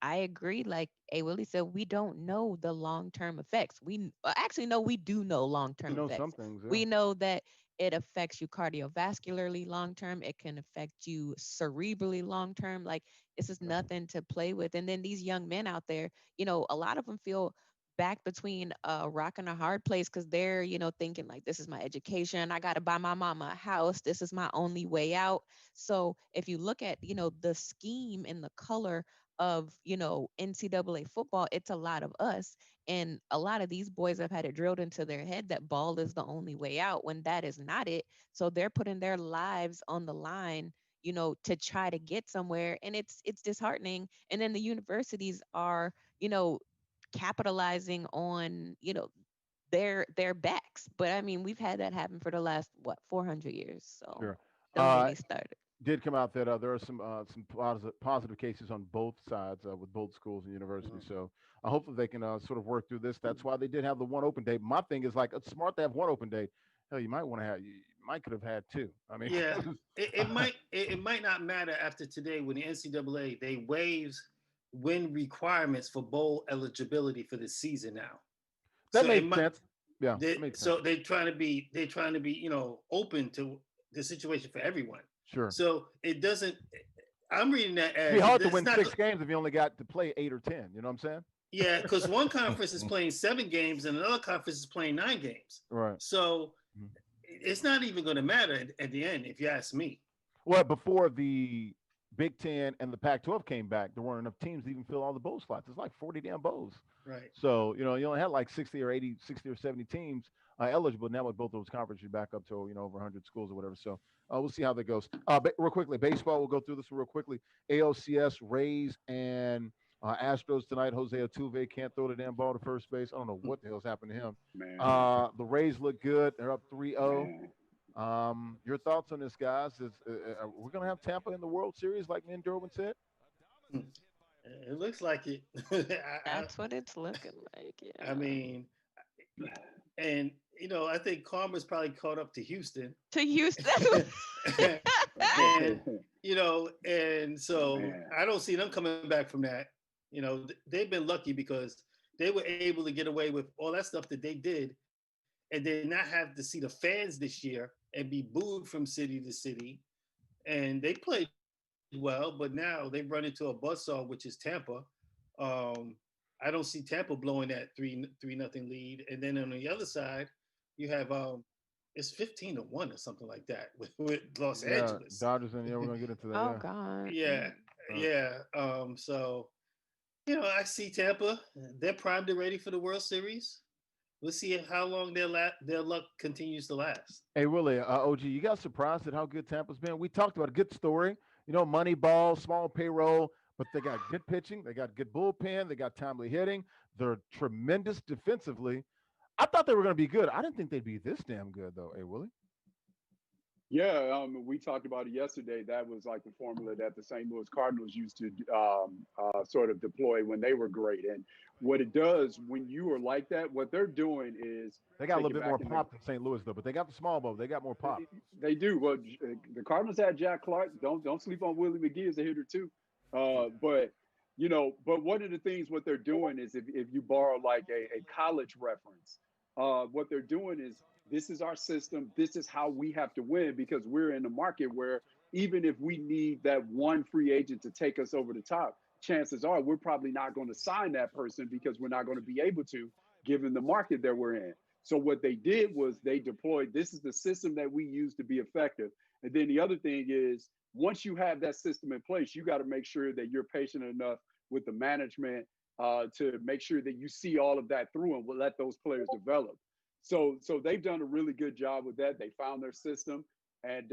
I agree. Like A. Willie said, we don't know the long term effects. Actually, no, we do know long You term know some effects. things, yeah. We know that it affects you cardiovascularly long term. It can affect you cerebrally long term. Like this is nothing to play with. And then these young men out there, a lot of them feel back between a rock and a hard place because they're, thinking like this is my education. I got to buy my mama a house. This is my only way out. So if you look at, the scheme and the color of NCAA football, it's a lot of us, and a lot of these boys have had it drilled into their head that ball is the only way out when that is not it. So they're putting their lives on the line, to try to get somewhere, and it's disheartening. And then the universities are, capitalizing on, their backs. But I mean, we've had that happen for the last 400 years, so Sure. don't get Uh, me started. did come out that there are some positive cases on both sides with both schools and universities. So hopefully they can sort of work through this. That's why they did have the one open date. My thing is like it's smart to have one open date. Hell, you might could have had two. I mean, Yeah, it might not matter after today when the NCAA they waives win requirements for bowl eligibility for the season now. that So it makes might sense. Yeah, that makes sense. so they're trying to be open to the situation for everyone. Sure. So it doesn't. I'm reading that It'd be as hard to it's win not. 6 games if you only got to play 8 or 10. You know what I'm saying? Yeah, because one conference is playing 7 games and another conference is playing 9 games. Right. So Mhm. it's not even going to matter at the end, if you ask me. Well, before the Big Ten and the Pac-12 came back, there weren't enough teams to even fill all the bowl slots. It's like 40 damn bowls. Right. So, you only had like 60 or 80, 60 or 70 teams eligible. Now with both those conferences, you're back up to, over 100 schools or whatever. So we'll see how that goes. But real quickly, baseball, we'll go through this real quickly. ALCS, Rays, and Astros tonight. Jose Altuve can't throw the damn ball to first base. I don't know what the hell's happened to him. Man, The Rays look good. They're up 3-0. man. Your thoughts on this, guys? Is we're gonna have Tampa in the World Series, like me and Derwin said? It looks like it. That's what it's looking like. I Yeah. mean, and I think Karma's probably caught up to Houston, To Houston. and and so Man. I don't see them coming back from that. They've been lucky because they were able to get away with all that stuff that they did, and did not have to see the fans this year and be booed from city to city. And they played well, but now they've run into a buzzsaw, which is Tampa. I don't see Tampa blowing that 3-0 lead. And then on the other side, you have it's 15-1 or something like that with Los Yeah, Angeles. Dodgers, and we're gonna get into that. Oh Yeah. God. Yeah, yeah. So I see Tampa. They're primed and ready for the World Series. We'll see how long their luck continues to last. Hey, Willie, OG, you got surprised at how good Tampa's been? We talked about a good story. Money ball, small payroll, but they got good pitching. They got good bullpen. They got timely hitting. They're tremendous defensively. I thought they were going to be good. I didn't think they'd be this damn good, though. Hey, Willie. Yeah, we talked about it yesterday. That was like the formula that the St. Louis Cardinals used to sort of deploy when they were great. And what it does when you are like that, what they're doing is They got a take little it bit back more in pop than St. Louis though, but they got the small ball. They got more pop. they do. Well, the Cardinals had Jack Clark. Don't sleep on Willie McGee as a hitter too. But but one of the things what they're doing is if you borrow like a college reference, what they're doing is this is our system. This is how we have to win because we're in a market where even if we need that one free agent to take us over the top, chances are we're probably not going to sign that person because we're not going to be able to, given the market that we're in. So what they did was they deployed, this is the system that we use to be effective. And then the other thing is once you have that system in place, you got to make sure that you're patient enough with the management to make sure that you see all of that through and will let those players develop. So they've done a really good job with that. They found their system, and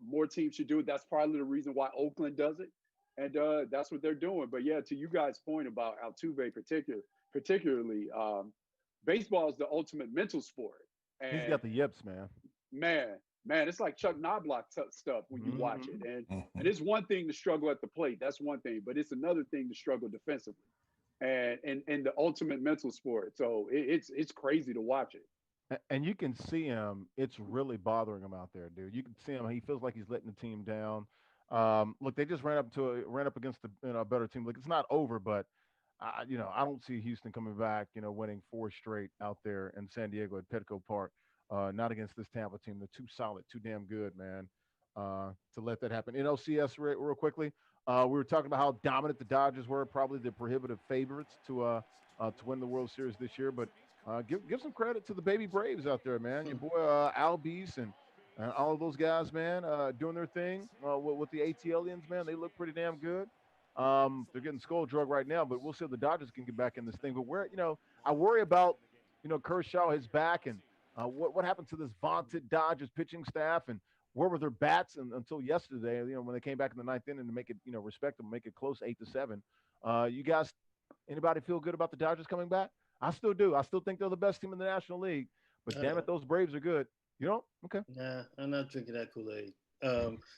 more teams should do it. That's probably the reason why Oakland does it, and that's what they're doing. But yeah, to you guys' point about Altuve, particularly, baseball is the ultimate mental sport, He's and got the yips, man. man, it's like Chuck Knobloch stuff when you watch it. And it's one thing to struggle at the plate, that's one thing, but it's another thing to struggle defensively, and the ultimate mental sport. So it's crazy to watch it. And you can see him. It's really bothering him out there, dude. You can see him. He feels like he's letting the team down. Look, they just ran up against a better team. Like it's not over, but I don't see Houston coming back. Winning four straight out there in San Diego at Petco Park. Not against this Tampa team. They're too solid, too damn good, man. To let that happen. NLCS real quickly. We were talking about how dominant the Dodgers were, probably the prohibitive favorites to win the World Series this year. But give some credit to the baby Braves out there, man. Your boy Albies and all of those guys, man, doing their thing with the ATLians, man. They look pretty damn good. They're getting skull drug right now, but we'll see if the Dodgers can get back in this thing. But I worry about, Kershaw, his back, and what happened to this vaunted Dodgers pitching staff, and where were their bats until yesterday? When they came back in the ninth inning to make it, respectable, make it close 8-7. You guys, anybody feel good about the Dodgers coming back? I still do. I still think they're the best team in the National League. But damn it, those Braves are good. You know? Okay. Nah, I'm not drinking that Kool-Aid.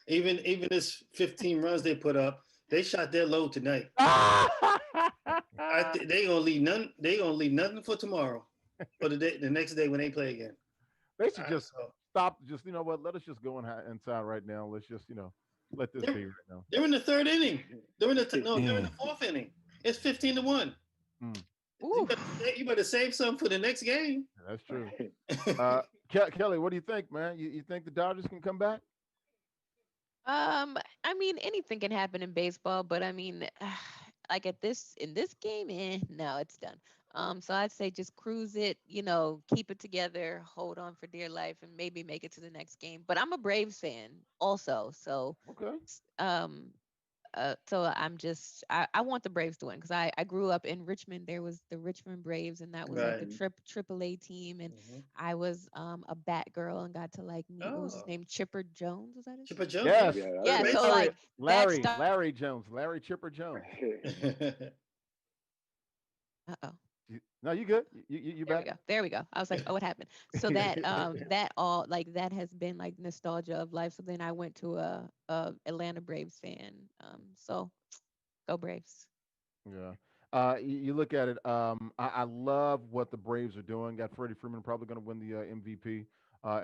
Even this 15 runs they put up, they shot their load tonight. They gonna leave none. They gonna leave nothing for tomorrow, for the next day when they play again. They should just stop. Just what? Let us just go inside right now. Let's just let this be right now. They're in the third inning. They're in the fourth inning. It's 15-1. You better save some for the next game. That's true. Kelly, what do you think, man? You think the Dodgers can come back? I mean, anything can happen in baseball, but I mean, like in this game, no, it's done. So I'd say just cruise it, keep it together, hold on for dear life, and maybe make it to the next game. But I'm a Braves fan also, so okay. So I want the Braves to win because I grew up in Richmond. There was the Richmond Braves, and that was like the triple-A team, and I was a bat girl and got to meet what was his name, Chipper Jones, was that his Chipper Jones? Yes. Yeah. So Larry Jones, Larry Chipper Jones. Uh-oh. No, you good. You back. There we go. I was like, oh, what happened? So that that has been like nostalgia of life. So then I went to a Atlanta Braves fan. So go Braves. Yeah. You look at it. I love what the Braves are doing. Got Freddie Freeman probably going to win the MVP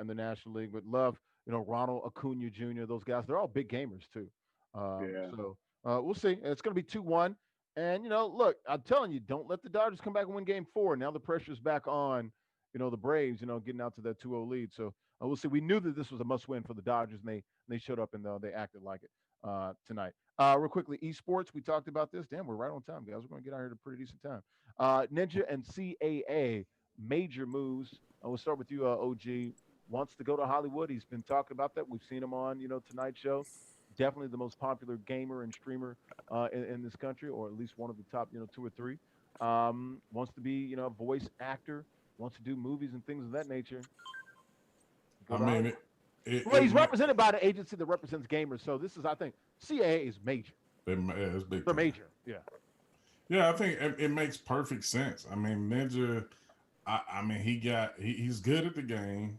in the National League. But love, Ronald Acuna Jr. Those guys. They're all big gamers too. So we'll see. It's going to be 2-1. And, look, I'm telling you, don't let the Dodgers come back and win game 4. Now the pressure's back on, the Braves, getting out to that 2-0 lead. So we'll see. We knew that this was a must win for the Dodgers, and they showed up and they acted like it tonight. Real quickly, esports, we talked about this. Damn, we're right on time, guys. We're going to get out here at a pretty decent time. Ninja and CAA, major moves. We'll start with you, OG. Wants to go to Hollywood. He's been talking about that. We've seen him on, Tonight Show. Definitely the most popular gamer and streamer in this country, or at least one of the top, 2 or 3. Wants to be, a voice actor, wants to do movies and things of that nature. He's represented by the agency that represents gamers. So this is, I think, CAA is major. It's big. They're major, yeah. Yeah, I think it makes perfect sense. I mean, Ninja, he's good at the game.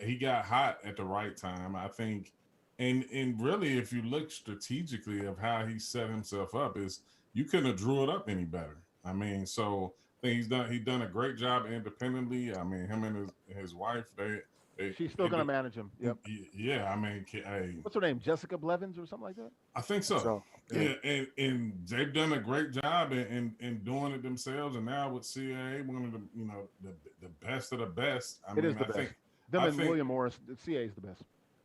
he got hot at the right time, I think. And really, if you look strategically of how he set himself up, is you couldn't have drew it up any better. I mean, so I think he's done a great job independently. I mean, him and his wife, they She's still gonna manage him. Yep. yeah. I mean, hey, What's her name? Jessica Blevins or something like that? I think so. So yeah, and they've done a great job in doing it themselves. And now with CAA, one of the the best of the best. I mean, the I think them and William Morris, the CAA is the best.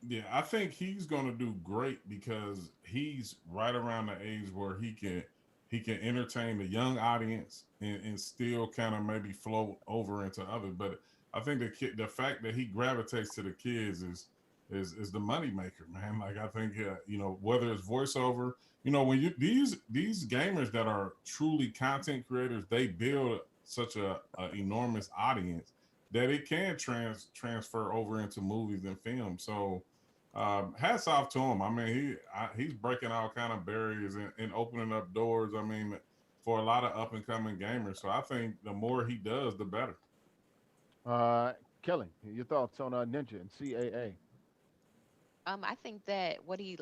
Yeah, I think he's going to do great because he's right around the age where he can entertain the young audience and still kind of maybe float over into others. But I think the fact that he gravitates to the kids is the money maker, man. Like I think whether it's voiceover, when you these gamers that are truly content creators, they build such a enormous audience that it can transfer over into movies and films. So hats off to him. I mean, he's breaking all kind of barriers and opening up doors. I mean, for a lot of up and coming gamers. So I think the more he does, the better. Kelly, your thoughts on Ninja and CAA? I think that what he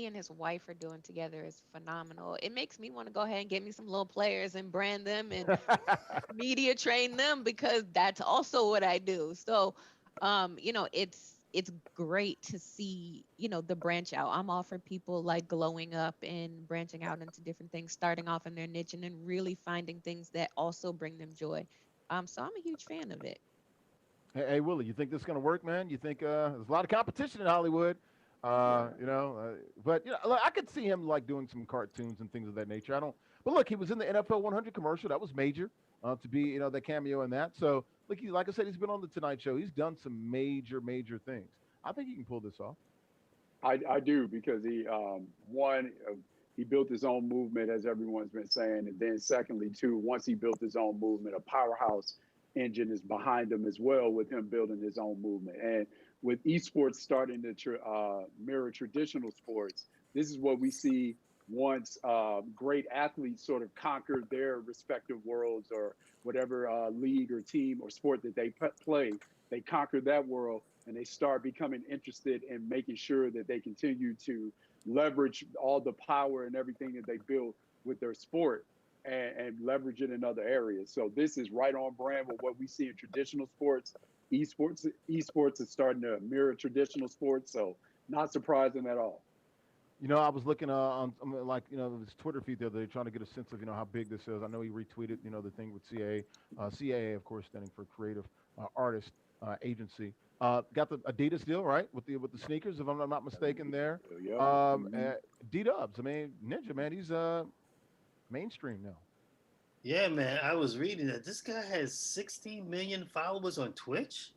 and his wife are doing together is phenomenal. It makes me want to go ahead and get me some little players and brand them and media train them because that's also what I do. So, it's great to see, the branch out. I'm all for people like glowing up and branching out into different things, starting off in their niche and then really finding things that also bring them joy. So I'm a huge fan of it. Hey, Willie, you think this is going to work, man? You think there's a lot of competition in Hollywood, but look, I could see him like doing some cartoons and things of that nature. I don't, but look, he was in the NFL 100 commercial. That was major to be, the cameo in that. So, look, like I said, he's been on the Tonight Show. He's done some major things. I think he can pull this off. I do because he built his own movement, as everyone's been saying, and then secondly, too, once he built his own movement, a powerhouse engine is behind him as well with him building his own movement. And with esports starting to mirror traditional sports, this is what we see once great athletes sort of conquer their respective worlds or whatever league or team or sport that they play, they conquer that world and they start becoming interested in making sure that they continue to leverage all the power and everything that they build with their sport and leverage it in other areas. So this is right on brand with what we see in traditional sports. Esports is starting to mirror traditional sports, so not surprising at all. I was looking on his Twitter feed the other day, trying to get a sense of how big this is. I know he retweeted the thing with CAA, CAA of course standing for Creative Artist Agency. Got the Adidas deal right with the sneakers, if I'm not mistaken. There, D-Dubs. I mean, Ninja, man, he's mainstream now. Yeah, man. I was reading that this guy has 16 million followers on Twitch.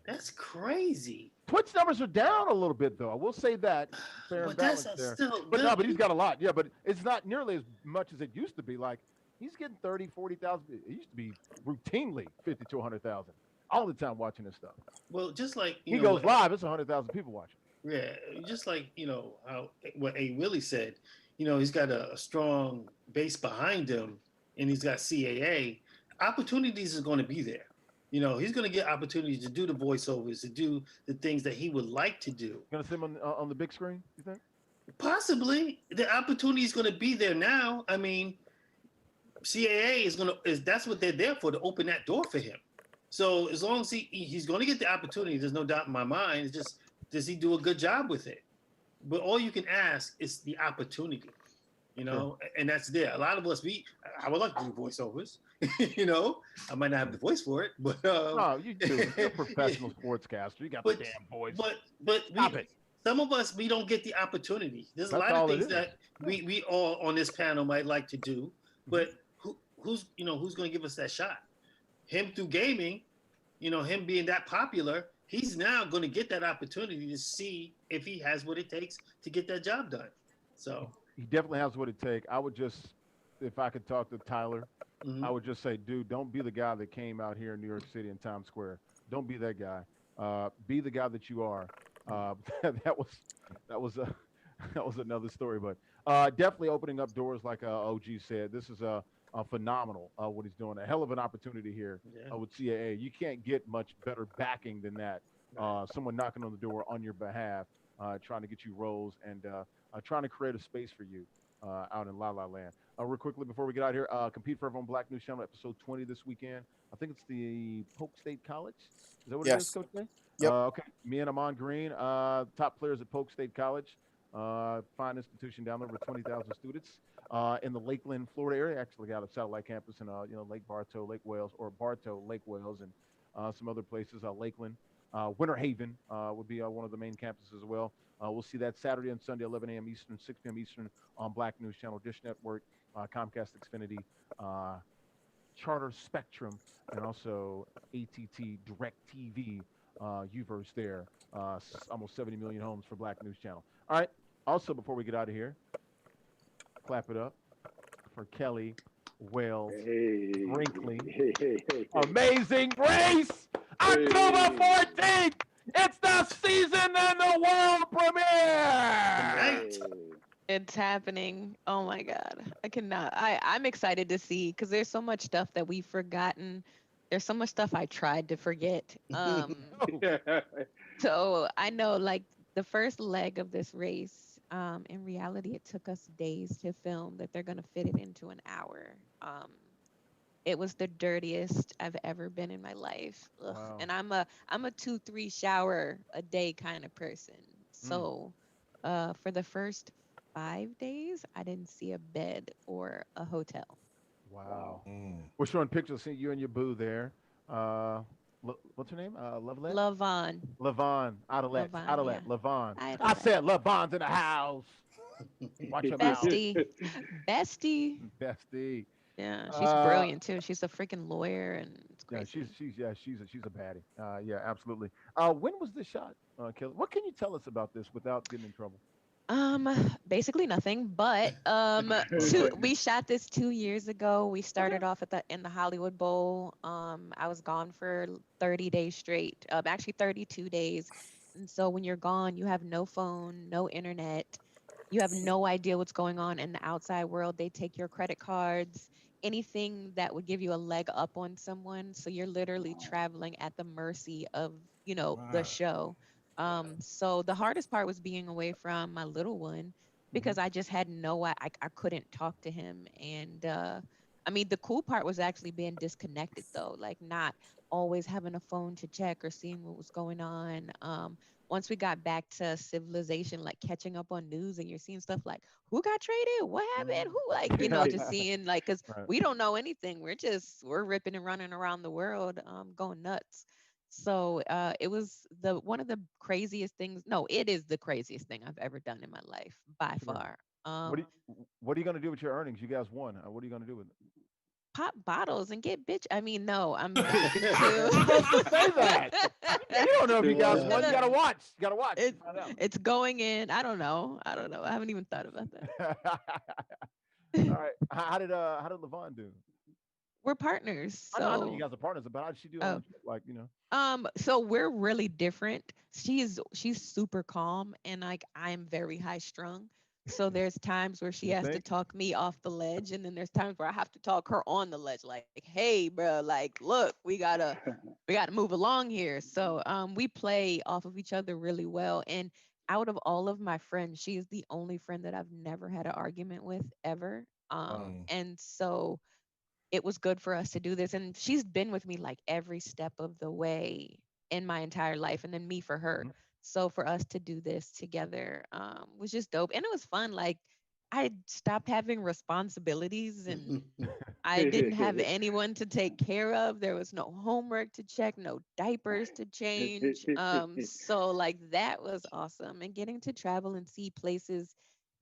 That's crazy. Twitch numbers are down a little bit, though. I will say that. Fair and balanced there. But he's got a lot. Yeah, but it's not nearly as much as it used to be. Like, he's getting 30, 40,000. It used to be routinely 50 to 100,000 all the time watching this stuff. Well, just like he goes live, it's 100,000 people watching. Yeah, just like how what A. Willie said. He's got a strong base behind him, and he's got CAA. Opportunities is going to be there. He's going to get opportunities to do the voiceovers, to do the things that he would like to do. Going to see him on the big screen, you think? Possibly. The opportunity is going to be there now. I mean, CAA that's what they're there for, to open that door for him. So as long as he's going to get the opportunity, there's no doubt in my mind. It's just, does he do a good job with it? But all you can ask is the opportunity, sure. And that's there. A lot of us, I would like to do voiceovers, I might not have the voice for it, but no, you do. You're a professional sportscaster. You got the damn voice. But some of us, we don't get the opportunity. There's a lot of things that we all on this panel might like to do, but who's going to give us that shot? Him through gaming, him being that popular. He's now going to get that opportunity to see if he has what it takes to get that job done. So he definitely has what it takes. I would just, if I could talk to Tyler, I would just say, dude, don't be the guy that came out here in New York City in Times Square. Don't be that guy. Be the guy that you are. That was another story, but definitely opening up doors, like OG said. This is a phenomenal what he's doing. A hell of an opportunity here with CAA. You can't get much better backing than that someone knocking on the door on your behalf, trying to get you roles and trying to create a space for you out in La La Land. Real quickly before we get out here, compete for everyone Black News Channel episode 20 this weekend. I think it's the Polk State College. Is that what it is, Yes. Coach Jay? Yep. Okay. Me and Amon Green, top players at Polk State College, fine institution down there with 20,000 students in the Lakeland, Florida area. Actually got a satellite campus in Lake Bartow, Lake Wales, or Bartow, Lake Wales, and some other places. Lakeland, Winter Haven would be one of the main campuses as well. We'll see that Saturday and Sunday, 11 a.m. Eastern, 6 p.m. Eastern on Black News Channel, Dish Network, Comcast Xfinity, Charter Spectrum, and also ATT Direct TV. Uverse there, almost 70 million homes for Black News Channel. All right. Also, before we get out of here, clap it up for Kelly Wales Brinkley. Amazing Race, October 14th. It's the season and the world premiere. It's happening. Oh my God. I cannot. I'm excited to see because there's so much stuff that we've forgotten. There's so much stuff I tried to forget. So I know like the first leg of this race, in reality, it took us days to film that they're going to fit it into an hour. It was the dirtiest I've ever been in my life. Ugh. Wow. And I'm a 2-3 shower a day kind of person. So for the first 5 days, I didn't see a bed or a hotel. Wow. We're showing pictures. See you and your boo there. What's her name? Lovelet? Lavon. Lavon. Adelet. Lavon, Adelet. yeah. Lavon. I Adelet. said Lavon's in the house. Watch your mouth. Bestie. Bestie. Yeah, she's brilliant too. She's a freaking lawyer, and it's crazy. Yeah, she's a baddie. Yeah, absolutely. When was this shot, Kelly? What can you tell us about this without getting in trouble? Basically nothing, but we shot this 2 years ago. We started off in the Hollywood Bowl. I was gone for 30 days straight. Actually 32 days. And so when you're gone, you have no phone, no internet. You have no idea what's going on in the outside world. They take your credit cards, anything that would give you a leg up on someone. So you're literally traveling at the mercy of, the show. So the hardest part was being away from my little one because I just had I couldn't talk to him. And I mean, the cool part was actually being disconnected though, like not always having a phone to check or seeing what was going on. Once we got back to civilization, like catching up on news and you're seeing stuff like who got traded, what happened, who, like, just seeing like, cause we don't know anything. We're ripping and running around the world, going nuts. So it was one of the craziest things. No, it is the craziest thing I've ever done in my life by far. What are you going to do with your earnings? You guys won. What are you going to do with it? Pop bottles and get bitch. I mean, no, I'm supposed to say that. You don't know if you guys won. You gotta watch. It's going in. I don't know. I haven't even thought about that. All right. How did Lavon do? We're partners. So I know you guys are partners, but how did she do? So we're really different. She's super calm, and like I'm very high strung. So there's times where she has to talk me off the ledge, and then there's times where I have to talk her on the ledge. Like, hey, bro, like, look, we gotta move along here. So we play off of each other really well. And out of all of my friends, she is the only friend that I've never had an argument with ever. And so it was good for us to do this. And she's been with me like every step of the way in my entire life, and then me for her. So for us to do this together was just dope. And it was fun. Like I stopped having responsibilities and I didn't have anyone to take care of. There was no homework to check, no diapers to change. So like that was awesome. And getting to travel and see places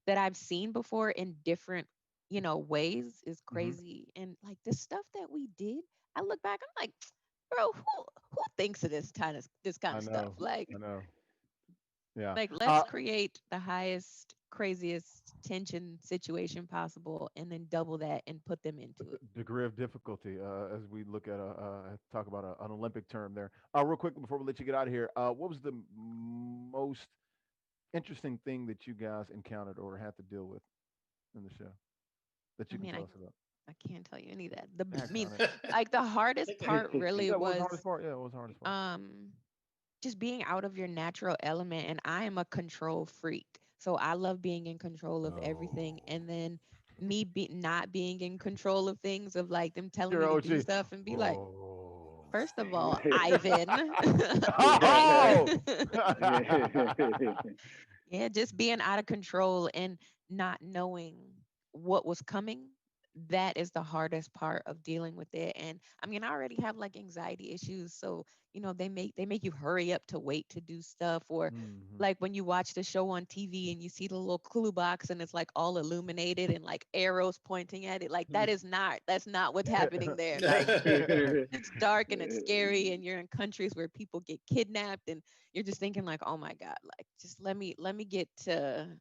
that I've seen before in different, ways is crazy. And like the stuff that we did, I look back, I'm like, bro, who thinks of this kind of stuff? Like, I know. Yeah. Like, let's create the highest, craziest tension situation possible, and then double that and put them into it. Degree of difficulty, as we look at talk about an Olympic term there. Real quick before we let you get out of here, what was the most interesting thing that you guys encountered or had to deal with in the show that you can tell us about? I can't tell you any of that. Like the hardest part really was. What was the hardest part? Yeah, what was the hardest part? just being out of your natural element. And I am a control freak. So I love being in control of everything. Oh, And then me not being in control of things, of like them telling You're me to do OG. stuff and be like, Oh. first of all, Ivan. Oh. Yeah, just being out of control and not knowing what was coming. That is the hardest part of dealing with it. And I mean, I already have like anxiety issues, so they make you hurry up to wait to do stuff, or Mhm. like when you watch the show on TV and you see the little clue box and it's like all illuminated and like arrows pointing at it, like that's not what's happening there. Like it's dark and it's scary and you're in countries where people get kidnapped and you're just thinking like, oh my god, like just let me get to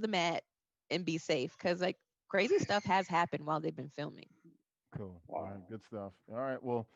the mat and be safe, because like crazy stuff has happened while they've been filming. Cool. All Wow. right. Good stuff. All right. Well,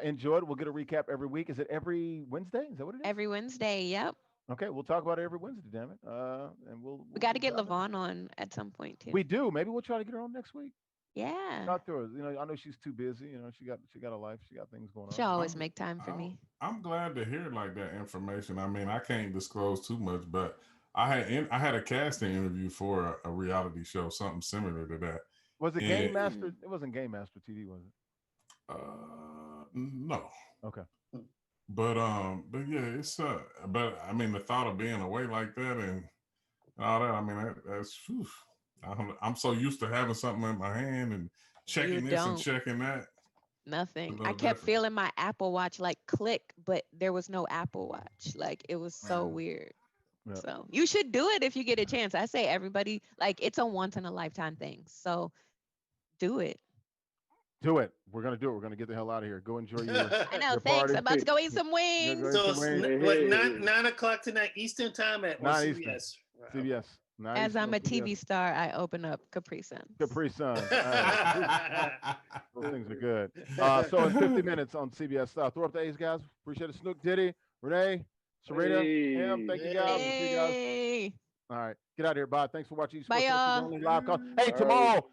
enjoy it. We'll get a recap every week. Is it every Wednesday? Is that what it is? Every Wednesday, yep. Okay. We'll talk about it every Wednesday, damn it. And we'll We we'll, got to we'll get dive in. Levon on at some point too. We do. Maybe we'll try to get her on next week. Yeah, Talk to her. I know she's too busy. She got a life. She got things going she'll on. always I'm make time for I'm me. I'm glad to hear like that information. I mean, I can't disclose too much, but I had a casting interview for a reality show, something similar to that. Was it Game And Master? Mm. It wasn't Game Master TV, was it? no. Okay. But yeah, it's but I mean the thought of being away like that and all that, I mean that's whew. I'm so used to having something in my hand and You checking this and don't. checking that. It's a Nothing. I little kept different. feeling my Apple Watch like click, but there was no Apple Watch. Like it was so Man. weird. Yeah. So you should do it if you get a chance. I say everybody, like it's a once in a lifetime thing. So do it. Do it. We're gonna do it. We're gonna get the hell out of here. Go enjoy your I know. your Thanks. I'm party. about to go eat some You're wings. going So to win. what? 9 o'clock tonight Eastern time on Not Eastern. CBS. Right, CBS. Not As Eastern I'm on a CBS. TV star, I open up Capri Suns. Capri Suns. Those things are good. okay. So in 50 minutes on CBS. Throw up the A's, guys. Appreciate it. Snook, Diddy, Renee, Serena, Ham. Hey. Thank you, guys. Hey. We'll see you guys. Hey. All right. Get out of here. Bye. Thanks for watching Bye, Esports Extras y'all. Only live call. Hey, All right. tomorrow,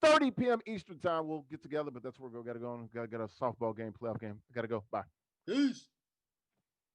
8:30 p.m. Eastern time. We'll get together, but that's where we gotta go. Gotta get a softball game, playoff game. Gotta go. Bye. Peace.